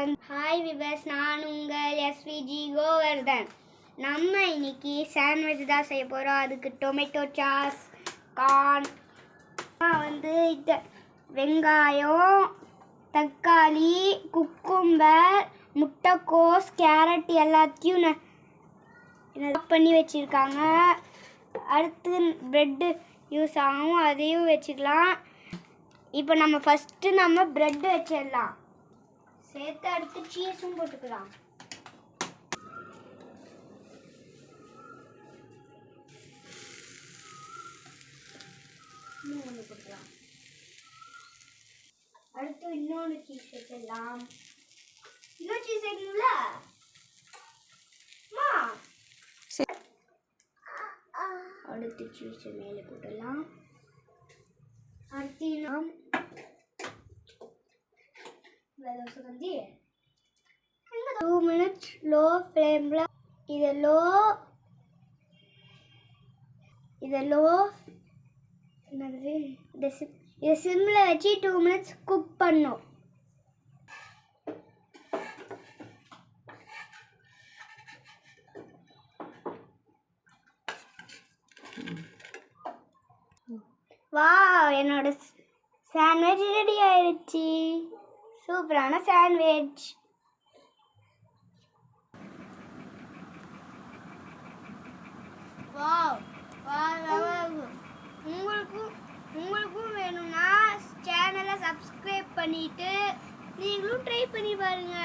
Hi viewers, நான் உங்கள் SVG Govardhan. நம்ம இன்னைக்கு சாண்ட்விச் தான் செய்ய போகிறோம். அதுக்கு டொமேட்டோ சாஸ், கார்ன் இந்த வெங்காயம், தக்காளி, குக்கும்பர், முட்டைக்கோஸ், கேரட் எல்லாத்தையும் பண்ணி வச்சுருக்காங்க. அடுத்து ப்ரெட்டு யூஸ் ஆகும், அதையும் வச்சுக்கலாம். இப்போ நம்ம ஃபஸ்ட்டு ப்ரெட் வச்சிடலாம். சேர்த்து அடுத்து சீஸும் போட்டுக்கலாம். ஒன்று போட்டுக்கலாம். அடுத்து இன்னொன்று சீஸ் வச்சிடலாம். இன்னொரு சீஸ் வைக்கணும்ல. அடுத்து சீஸ் மேலே போட்டுடலாம். அடுத்து நாம் 2 minutes லோ ஃப்ளேமில் இதை சிம்மில் வச்சு 2 minutes குக் பண்ணும். வாவ், என்னோட சாண்ட்விச் ரெடி ஆயிடுச்சு. சூப்பரான சாண்ட்விச். வாவ், உங்களுக்கும் வேணும்னா சேனலை சப்ஸ்கிரைப் பண்ணிட்டு நீங்களும் ட்ரை பண்ணி பாருங்க.